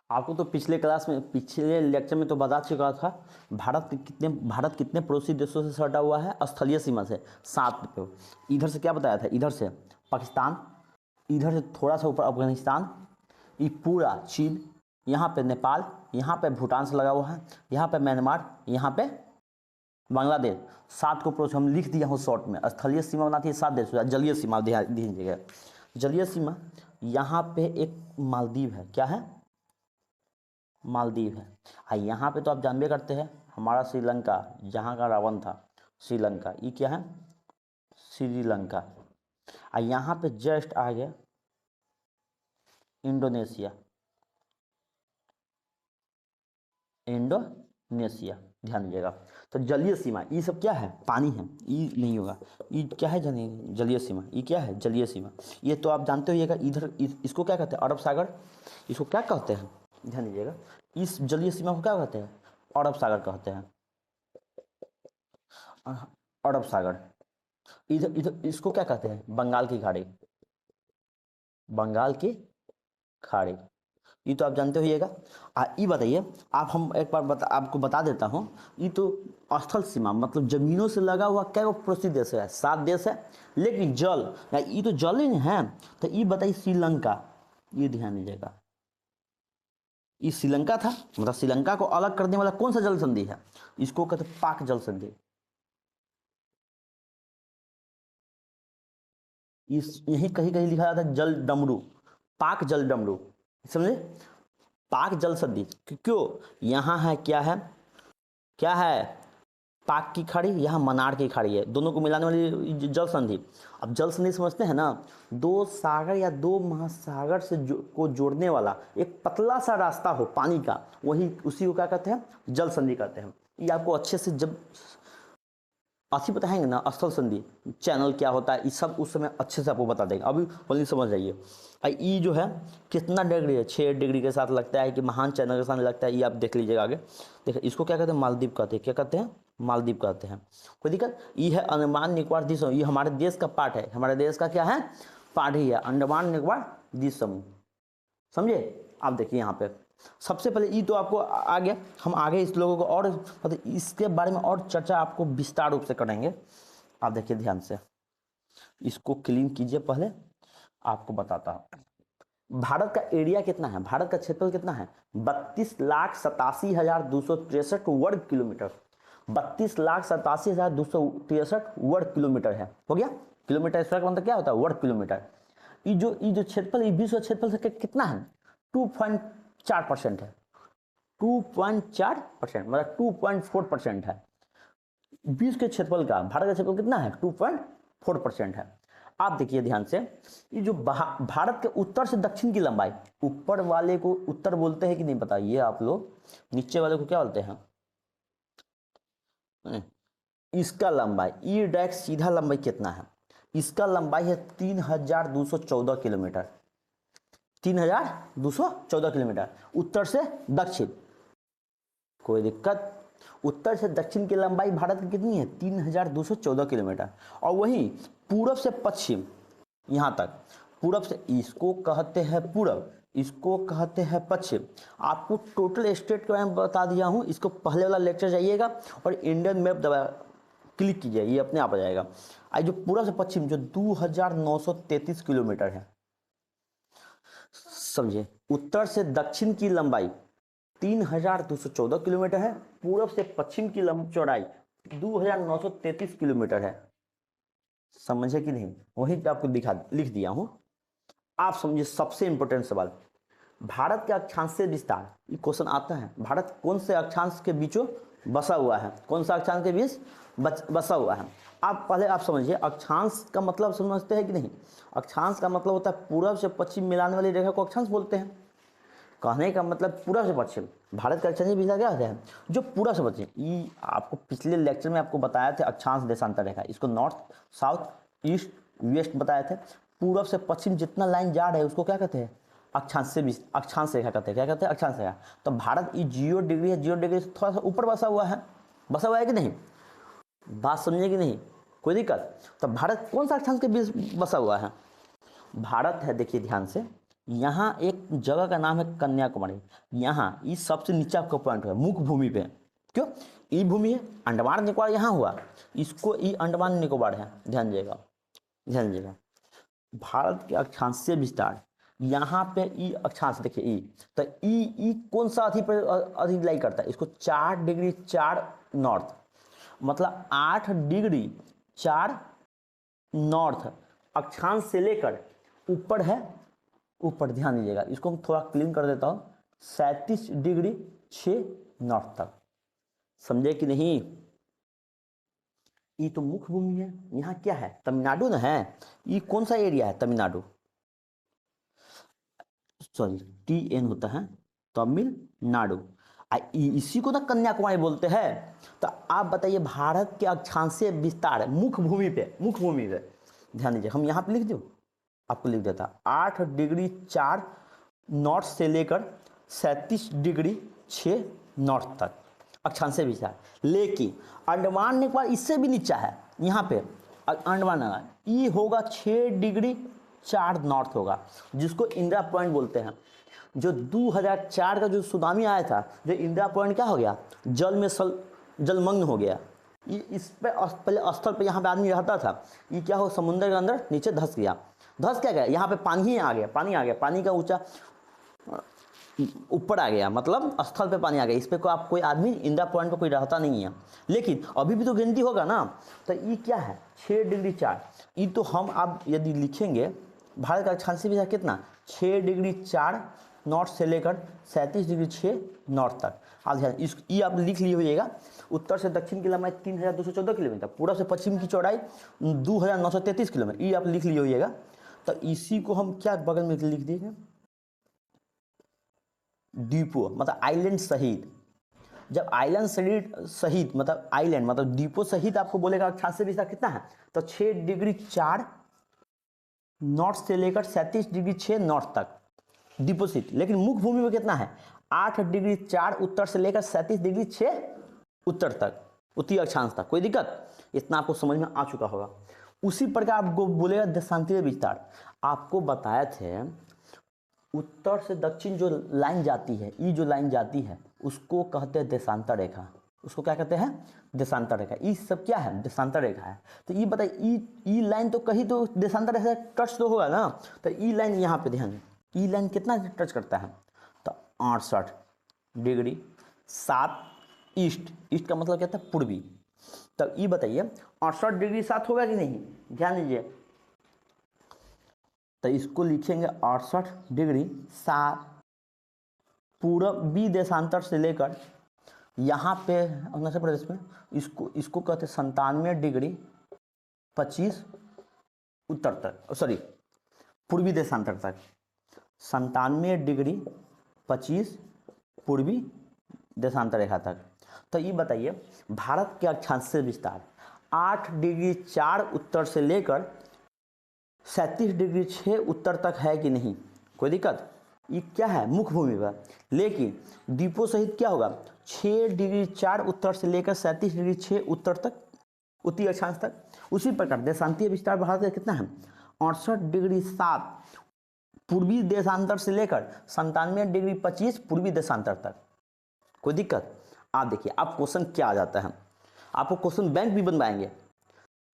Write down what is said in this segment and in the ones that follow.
आपको तो पिछले लेक्चर में तो बता चुका था भारत कितने पड़ोसी देशों से सटा हुआ है स्थलीय सीमा से 7 पे। इधर से क्या बताया था, इधर से पाकिस्तान, इधर से थोड़ा सा ऊपर अफगानिस्तान, ये पूरा चीन, यहाँ पे नेपाल, यहाँ पे भूटान से लगा हुआ है, यहाँ पे म्यांमार, यहाँ पे बांग्लादेश। 7 को पड़ोसी हम लिख दिया हूँ शॉर्ट में। स्थलीय सीमा बनाती है 7 देश। जलीय सीमा ध्यान दीजिएगा, जलीय सीमा यहाँ पे एक मालदीव है, क्या है, मालदीव है। यहाँ पे तो आप जानबे करते हैं हमारा श्रीलंका, जहाँ का रावण था श्रीलंका, ये क्या है, श्रीलंका। यहाँ पे जस्ट आ गया इंडोनेशिया, इंडोनेशिया, ध्यान दीजिएगा। तो जलीय सीमा ये सब क्या है, पानी है, ये नहीं होगा, ये क्या है, जलीय सीमा, ये क्या है, जलीय सीमा। ये तो आप जानते होइएगा। इधर इसको क्या कहते हैं, अरब सागर, इसको क्या कहते हैं, ध्यान दीजिएगा। इस जलीय सीमा को क्या कहते हैं, अरब सागर कहते हैं, अरब सागर। इधर इधर इसको क्या कहते हैं, बंगाल की खाड़ी, बंगाल की खाड़ी। ये तो आप जानते होइएगा। ये बताइए आप, हम एक बार आपको बता देता हूँ। ये तो स्थल सीमा मतलब जमीनों से लगा हुआ क्या पड़ोसी देश है, 7 देश है। लेकिन जल, ये तो जल ही नहीं है। तो ये बताइए श्रीलंका, ये ध्यान दीजिएगा, ये श्रीलंका था, मतलब श्रीलंका को अलग करने वाला कौन सा जल संधि है, इसको कहते हैं पाक जल संधि। इस यही कहीं कहीं लिखा जाता है जल डमरू, पाक जल डमरू, समझे, पाक जल संधि। क्यों, यहाँ है क्या है, क्या है, पाक की खाड़ी, यहाँ मनार की खाड़ी है, दोनों को मिलाने वाली जल संधि। अब जल संधि समझते हैं ना, 2 सागर या 2 महासागर से को जोड़ने वाला एक पतला सा रास्ता हो पानी का, वही उसी को क्या कहते हैं, जल संधि कहते हैं। ये आपको अच्छे से जब अच्छी बताएंगे ना, स्थल संधि चैनल क्या होता है, ये सब उस समय अच्छे से आपको बता देंगे। अभी बोलिए समझ जाइए। ये जो है कितना डिग्री है, 6 डिग्री के साथ लगता है कि महान चैनल के साथ लगता है, ये आप देख लीजिएगा आगे। देखिए इसको क्या कहते हैं, मालदीव कहते हैं, क्या कहते हैं, मालदीव कहते हैं। कोई दिक्कत, ये है अंडमान निकोबार द्वीप समूह, ये हमारे देश का पार्ट है, हमारे देश का क्या है, पार्ट ही है, अंडमान निकोबार द्वीप समूह, समझे। आप देखिए यहाँ पे सबसे पहले ये तो आपको आ गया। हम आगे इस लोगों को और मतलब इसके बारे में और चर्चा आपको विस्तार रूप से करेंगे। आप देखिए ध्यान से, इसको क्लीन कीजिए, पहले आपको बताता हूँ। भारत का एरिया कितना है, भारत का क्षेत्रफल कितना है, 32,87,263 वर्ग किलोमीटर, 32,87,263 वर्ग किलोमीटर है। हो गया, किलोमीटर स्क्वायर का मतलब क्या होता है, वर्ग किलोमीटर। ये जो क्षेत्रफल, ये विश्व क्षेत्रफल से कितना है, 2.4% है, 2.4% मतलब 2.4% है विश्व के क्षेत्रफल का। भारत का क्षेत्रफल कितना है, 2.4% है। आप देखिए ध्यान से, ये जो भारत के उत्तर से दक्षिण की लंबाई, ऊपर वाले को उत्तर बोलते हैं कि नहीं पता, ये आप लोग नीचे वाले को क्या बोलते हैं, इसका लंबाई, ये डायरेक्ट सीधा लंबाई कितना है, इसका लंबाई है 3,214 किलोमीटर, 3,214 किलोमीटर उत्तर से दक्षिण। कोई दिक्कत, उत्तर से दक्षिण की लंबाई भारत की कितनी है, 3,214 किलोमीटर। और वहीं पूरब से पश्चिम यहाँ तक, पूरब से, इसको कहते हैं पूरब, इसको कहते हैं पश्चिम। आपको टोटल स्टेट के बारे में बता दिया हूँ, इसको पहले वाला लेक्चर जाइएगा और इंडियन मैप दबा क्लिक कीजिए, ये अपने आप आ जाएगा। आज जो पूरब से पश्चिम जो 2,933 किलोमीटर है, समझे। उत्तर से दक्षिण की लंबाई 3,214 किलोमीटर है, पूरब से पश्चिम की चौड़ाई 2,933 किलोमीटर है, समझे कि नहीं, वहीं पे आपको लिख दिया हूं। आप समझिए सबसे इंपॉर्टेंट सवाल, भारत के अक्षांश से विस्तार, ये क्वेश्चन आता है, भारत कौन से अक्षांश के बीचों बसा हुआ है, कौन सा अक्षांश के बीच बसा हुआ है। आप पहले आप समझिए अक्षांश का मतलब समझते हैं कि नहीं। अक्षांश का मतलब होता है पूरब से पश्चिम मिलाने वाली रेखा को अक्षांश बोलते हैं। कहने का मतलब पूरब से पश्चिम, भारत का अक्षांश विस्तार क्या होता है, जो पूरब से पश्चिम। ये आपको पिछले लेक्चर में आपको बताया था अक्षांश देशांतर रेखा, इसको नॉर्थ साउथ ईस्ट वेस्ट बताए थे। पूरब से पश्चिम जितना लाइन जा रहा है उसको क्या कहते हैं, अक्षांश रेखा कहते हैं, क्या कहते हैं, अक्षांश रेखा। तो भारत ये 0 डिग्री है, 0 डिग्री से थोड़ा सा ऊपर बसा हुआ है कि नहीं, बात समझे कि नहीं, कोई दिक्कत। तो भारत कौन सा अक्षांश के बीच बसा हुआ है, भारत है, देखिए ध्यान से, यहाँ एक जगह का नाम है कन्याकुमारी। यहाँ इस सबसे नीचे आपका पॉइंट है मुख्य भूमि पे। क्यों? ई भूमि है, अंडमान निकोबार यहाँ हुआ, इसको ई अंडमान निकोबार है। ध्यान दीजिएगा, ध्यान दीजिएगा। भारत के अक्षांशीय विस्तार, यहाँ पे ई अक्षांश देखिए ई, तो ई कौन सा अधि पर अधि लाई करता है? इसको 4 डिग्री 4 नॉर्थ, मतलब 8 डिग्री 4 नॉर्थ अक्षांश से लेकर ऊपर है, ऊपर ध्यान दीजिएगा, इसको हम थोड़ा क्लीन कर देता हूँ, 37 डिग्री 6 नॉर्थ तक। समझे कि नहीं? ये तो मुख्य भूमि है। यहाँ क्या है? तमिलनाडु ना है। ये कौन सा एरिया है? तमिलनाडु, सॉरी TN होता है, तमिलनाडु। इसी को ना कन्याकुमारी बोलते हैं। तो आप बताइए, भारत के अक्षांशीय विस्तार मुख्य भूमि पे, मुख्य भूमि पे ध्यान दीजिए, हम यहाँ पे लिख दूँ, आपको लिख देता 8 डिग्री 4 नॉर्थ से लेकर 37 डिग्री 6 नॉर्थ तक अक्षांशीय विस्तार। लेकिन अंडमान निकोबार इससे भी नीचा है। यहाँ पे अंडमान ये होगा 6 डिग्री 4 नॉर्थ होगा, जिसको इंदिरा पॉइंट बोलते हैं। जो 2004 का जो सुनामी आया था, जो इंदिरा पॉइंट क्या हो गया, जल में जलमग्न हो गया। ये इस पे पहले स्थल पे यहाँ पे आदमी रहता था, ये क्या हो, समुद्र के अंदर नीचे धंस गया। धंस क्या गया? यहाँ पे पानी ही आ गया, पानी आ गया, पानी का ऊंचा ऊपर आ गया, मतलब स्थल पे पानी आ गया। इस पे कोई आदमी इंदिरा पॉइंट पे कोई रहता नहीं है। लेकिन अभी भी तो गिनती होगा ना। तो ये क्या है? 6 डिग्री 4। ये तो हम आप यदि लिखेंगे, भारत का अक्षांशीय विस्तार कितना? 6 डिग्री 4 नॉर्थ से लेकर 37 डिग्री 6 नॉर्थ तक। आप ध्यान ये आप लिख लिए होइएगा। उत्तर से दक्षिण की लंबाई 3214 किलोमीटर, पूर्व से पश्चिम की चौड़ाई 2933 किलोमीटर, ये आप लिख लिए होइएगा। तो इसी को हम क्या बगल में लिख देंगे, द्वीपों मतलब आइलैंड सहित। जब आइलैंड सहित मतलब आइलैंड मतलब द्वीपों सहित आपको बोलेगा अक्षांशीय विस्तार कितना है, तो 6 डिग्री 4 नॉर्थ से लेकर 37 डिग्री 6 नॉर्थ तक द्वीपों सहित। लेकिन मुख्य भूमि में कितना है? 8 डिग्री 4 उत्तर से लेकर 37 डिग्री 6 उत्तर तक, उत्तरी अक्षांश तक। कोई दिक्कत? इतना आपको समझ में आ चुका होगा। उसी प्रकार आपको बोलेगा देशांतरीय विस्तार। आपको बताए थे उत्तर से दक्षिण जो लाइन जाती है, ये जो लाइन जाती है उसको कहते हैं देशांतर रेखा। उसको क्या कहते हैं? देशांतर रेखा। ये सब क्या है? देशांतर रेखा है। तो ये बताइए, ई लाइन तो कहीं तो देशांतर रेखा टच तो होगा ना। तो ई लाइन यहाँ पे ध्यान, ई लाइन कितना टच करता है? तो 68 डिग्री 7 ईस्ट। ईस्ट का मतलब क्या था? पूर्वी। तब ये बताइए 68 डिग्री 7 होगा कि नहीं? ध्यान दीजिए, तो इसको लिखेंगे 68 डिग्री 7 पूर्वी देशांतर से लेकर यहाँ पे अरुणाचल प्रदेश में, इसको कहते हैं 97 डिग्री 25 उत्तर तक, सॉरी पूर्वी देशांतर तक, 97 डिग्री 25 पूर्वी देशांतर रेखा तक। तो ये बताइए, भारत के अक्षांशीय विस्तार 8 डिग्री 4 उत्तर से लेकर 37 डिग्री 6 उत्तर तक है कि नहीं? कोई दिक्कत? ये क्या है? मुख्य भूमि पर। लेकिन द्वीपों सहित क्या होगा? 6 डिग्री 4 उत्तर से लेकर 37 डिग्री 6 उत्तर तक, उत्तरी अक्षांश तक। उसी प्रकार देशांतीय विस्तार भारत का कितना है? 68 डिग्री 7 पूर्वी देशांतर से लेकर 97 डिग्री 25 पूर्वी देशांतर तक। कोई दिक्कत? आप देखिए, आप क्वेश्चन क्या आ जाता है, आपको क्वेश्चन बैंक भी बनवाएंगे।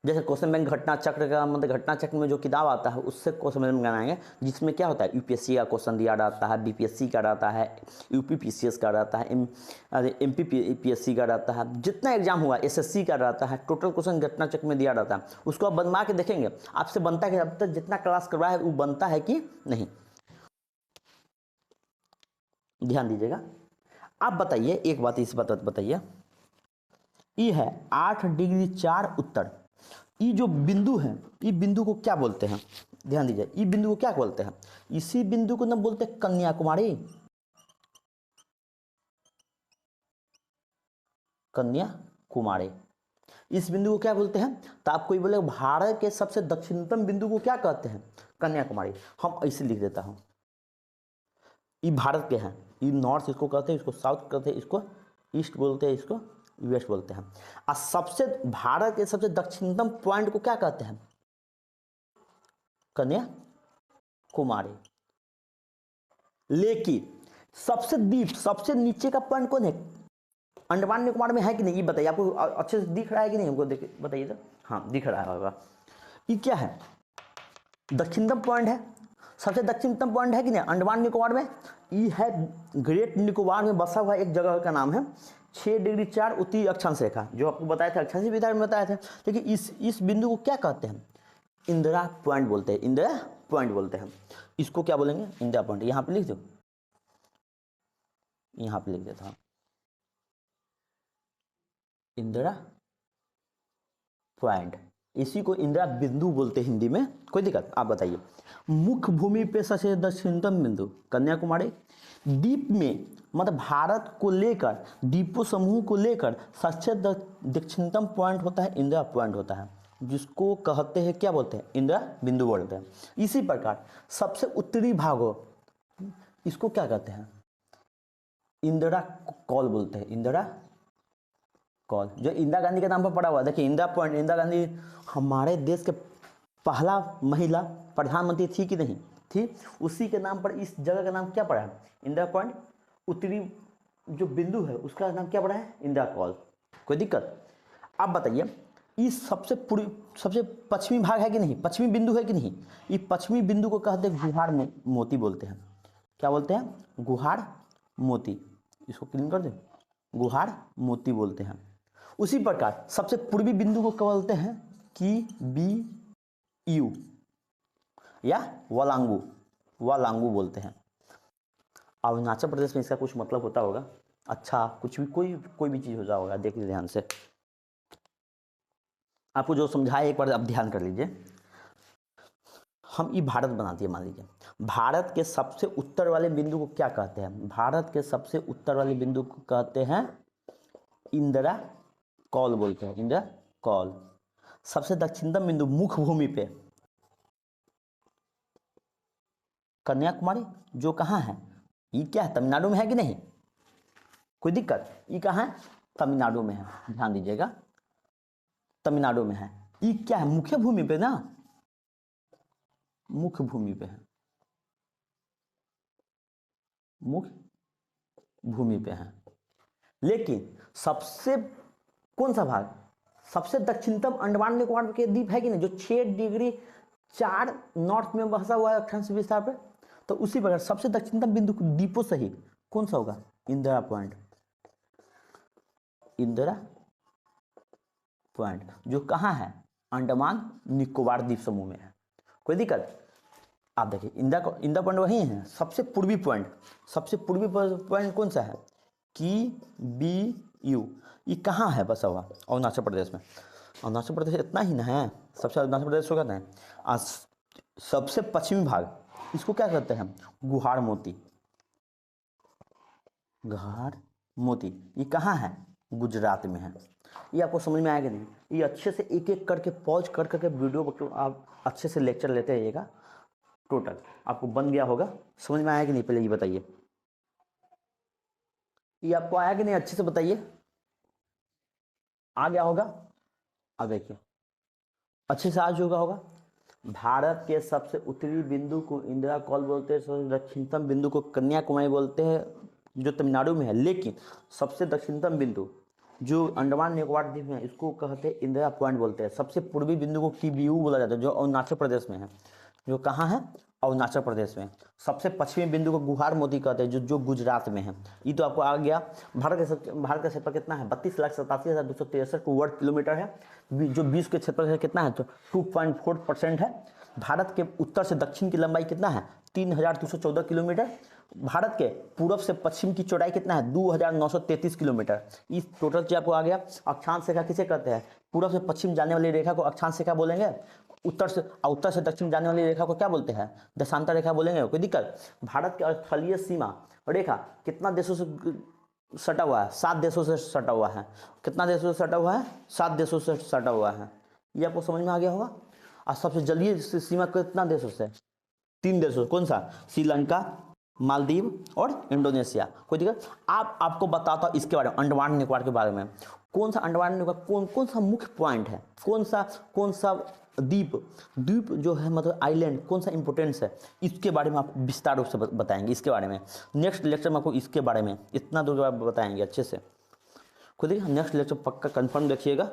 जैसे क्वेश्चन बैंक घटना चक्र का, मतलब घटना चक्र में जो किताब आता है उससे क्वेश्चन बैंक बनाएंगे, जिसमें क्या होता है? यूपीएससी का क्वेश्चन दिया रहता है, बीपीएससी का रहता है, यूपीपीसीएस का रहता है, एमपीपीएससी का रहता है, जितना एग्जाम हुआ एसएससी का रहता है, टोटल क्वेश्चन घटना चक्र में दिया रहता है। उसको आप बनवा के देखेंगे, आपसे बनता है कि अब तक जितना क्लास करवाया है वो बनता है कि नहीं। ध्यान दीजिएगा। आप बताइए एक बात, इस बात बताइए, ये है 8 डिग्री 4 उत्तर। ये जो बिंदु है, ये बिंदु को क्या बोलते हैं? ध्यान दीजिए, ये बिंदु को क्या बोलते हैं? इसी बिंदु को ना बोलते हैं कन्याकुमारी। कन्याकुमारी, इस बिंदु को क्या बोलते हैं? तो आप कोई बोले भारत के सबसे दक्षिणतम बिंदु को क्या कहते हैं? कन्याकुमारी। हम ऐसे लिख देता हूं, ये भारत के हैं, ये नॉर्थ इसको कहते हैं, इसको साउथ कहते हैं, इसको ईस्ट बोलते हैं, इसको वेस्ट बोलते हैं। और सबसे भारत के सबसे दक्षिणतम पॉइंट को क्या कहते हैं? कन्याकुमारी। लेकिन सबसे डीप, सबसे नीचे का पॉइंट कौन है? अंडमान निकोबार में है कि नहीं ये बताइए, आपको अच्छे से दिख रहा है कि नहीं हमको देखिए बताइए तो। हाँ दिख रहा होगा। ये क्या है? दक्षिणतम पॉइंट है, सबसे दक्षिणतम पॉइंट है कि नहीं अंडमान निकोबार में। ये है ग्रेट निकोबार में बसा हुआ एक जगह का नाम है 6 डिग्री 4 उत्तरी अक्षांश रेखा, जो आपको बताया था अक्षांश विधान में बताया था। लेकिन इस बिंदु को क्या कहते हैं? इंदिरा पॉइंट बोलते हैं, इंदिरा पॉइंट बोलते हैं। इसको क्या बोलेंगे? इंदिरा पॉइंट। यहाँ पे लिख दो, यहाँ पे लिख देता हूँ इंदिरा पॉइंट। इसी को इंदिरा बिंदु बोलते हैं हिंदी में, कोई दिक्कत? आप बताइए। मुख्य भूमि पे सबसे दक्षिणतम बिंदु कन्याकुमारी। द्वीप में मतलब भारत को लेकर द्वीपों समूह को लेकर सबसे दक्षिणतम पॉइंट होता है इंदिरा पॉइंट होता है, जिसको कहते हैं क्या बोलते हैं? इंदिरा बिंदु बोलते हैं। इसी प्रकार सबसे उत्तरी भाग हो, इसको क्या कहते हैं? इंदिरा कॉल बोलते हैं, इंदिरा कॉल, जो इंदिरा गांधी के नाम पर पड़ा हुआ है। देखिए इंदिरा पॉइंट, इंदिरा गांधी हमारे देश के पहला महिला प्रधानमंत्री थी कि नहीं थी, उसी के नाम पर इस जगह का नाम क्या पड़ा है? इंदिरा पॉइंट। उत्तरी जो बिंदु है उसका नाम क्या पड़ा है? इंदिरा कॉल। कोई दिक्कत? आप बताइए इस सबसे पूर्वी, सबसे पश्चिमी भाग है कि नहीं, पश्चिमी बिंदु है कि नहीं? ये पश्चिमी बिंदु को कहते हैं गुहार मोती बोलते हैं। क्या बोलते हैं? गुहार मोती। इसको क्लीन कर दे, गुहार मोती बोलते हैं। उसी प्रकार सबसे पूर्वी बिंदु को क्या बोलते हैं? कि बी यू या वालांगू, वालांगू बोलते हैं। अरुणाचल प्रदेश में इसका कुछ मतलब होता होगा, अच्छा कुछ भी, कोई भी चीज हो जाएगा होगा, देख लीजिए ध्यान से। आपको जो समझाया एक बार आप ध्यान कर लीजिए। हम ये भारत बना दिए, मान लीजिए भारत के सबसे उत्तर वाले बिंदु को क्या कहते हैं? भारत के सबसे उत्तर वाले बिंदु को कहते हैं इंदिरा कॉल बोलते हैं, इंदिरा कॉल। सबसे दक्षिणतम बिंदु मुख्य भूमि पे कन्याकुमारी, जो कहाँ है? ये क्या है? तमिलनाडु में है कि नहीं? कोई दिक्कत? ये कहाँ है? तमिलनाडु में है, ध्यान दीजिएगा तमिलनाडु में है। ये क्या है? मुख्य भूमि पे ना, मुख्य भूमि पे है, मुख्य भूमि पे है। लेकिन सबसे कौन सा भाग? सबसे दक्षिणतम अंडमान निकोबार के द्वीप है कि नहीं, जो 6 डिग्री 4 नॉर्थ में बसा हुआ है अक्षांश विस्तार पे। तो उसी प्रकार सबसे दक्षिणतम बिंदु द्वीपों सहित कौन सा होगा? इंदिरा पॉइंट, इंदिरा पॉइंट, जो कहाँ है? अंडमान निकोबार द्वीप समूह में है। कोई दिक्कत? आप देखिए इंदिरा पॉइंट वही है, सबसे पूर्वी पॉइंट। सबसे पूर्वी पॉइंट कौन सा है? कि बी यू। ये कहाँ है बसा हुआ? अरुणाचल प्रदेश में। अरुणाचल प्रदेश इतना ही ना है, सबसे अरुणाचल प्रदेश को कहते हैं। आज सबसे पश्चिमी भाग, इसको क्या कहते हैं? गुहार मोती, गुहार मोती। ये कहाँ है? गुजरात में है। ये आपको समझ में आएगा नहीं? ये अच्छे से एक एक करके पॉज कर करके वीडियो आप अच्छे से लेक्चर लेते रहिएगा, टोटल आपको बन गया होगा। समझ में आया कि नहीं पहले ये बताइए, ये आपको आया कि नहीं? अच्छे से बताइए, आ गया होगा? अब देखिए अच्छे से आज होगा। भारत के सबसे उत्तरी बिंदु को इंदिरा कॉल बोलते हैं, सबसे दक्षिणतम बिंदु को कन्याकुमारी बोलते हैं, जो तमिलनाडु में है। लेकिन सबसे दक्षिणतम बिंदु जो अंडमान निकोबार द्वीप में है, इसको कहते हैं इंदिरा पॉइंट बोलते हैं। सबसे पूर्वी बिंदु को किबियू बोला जाता है, जो अरुणाचल प्रदेश में है। जो कहाँ है? अरुणाचल प्रदेश में। सबसे पश्चिमी बिंदु को गुहार मोती कहते हैं, जो गुजरात में है। ये तो आपको आ गया। भारत का क्षेत्र कितना है? 32,87,263 वर्ग किलोमीटर है, जो विश्व के क्षेत्र से कितना है? तो 2.4% है। भारत के उत्तर से दक्षिण की लंबाई कितना है? 3,214 किलोमीटर। भारत के पूर्व से पश्चिम की चौड़ाई कितना है? 2,933 किलोमीटर। इस टोटल चीज आपको आ गया। अक्षांश रेखा किसे कहते हैं? पूर्व से पश्चिम जाने वाली रेखा को अक्षांश रेखा बोलेंगे। उत्तर से दक्षिण जाने वाली रेखा को क्या बोलते हैं? देशांतर रेखा बोलेंगे। कोई दिक्कत? भारत के स्थलीय सीमा रेखा कितना देशों से सटा हुआ है? 7 देशों से सटा हुआ है। कितना देशों से सटा हुआ है? 7 देशों से सटा हुआ है। ये आपको समझ में आ गया होगा। और सबसे जलीय सीमा कितना देशों से? 3 देशों। कौन सा? श्रीलंका, मालदीव और इंडोनेशिया। कोई दिक्कत? आपको बताता हूँ इसके बारे में, अंडमान निकोबार के बारे में। कौन सा अंडमान निकोबार कौन सा मुख्य पॉइंट है? कौन सा द्वीप, द्वीप जो है मतलब आइलैंड कौन सा इंपॉर्टेंस है, इसके बारे में आपको विस्तार रूप से बताएंगे। इसके बारे में नेक्स्ट लेक्चर में आपको इसके बारे में इतना दो बताएंगे अच्छे से। खुद ही नेक्स्ट लेक्चर पक्का कंफर्म देखिएगा।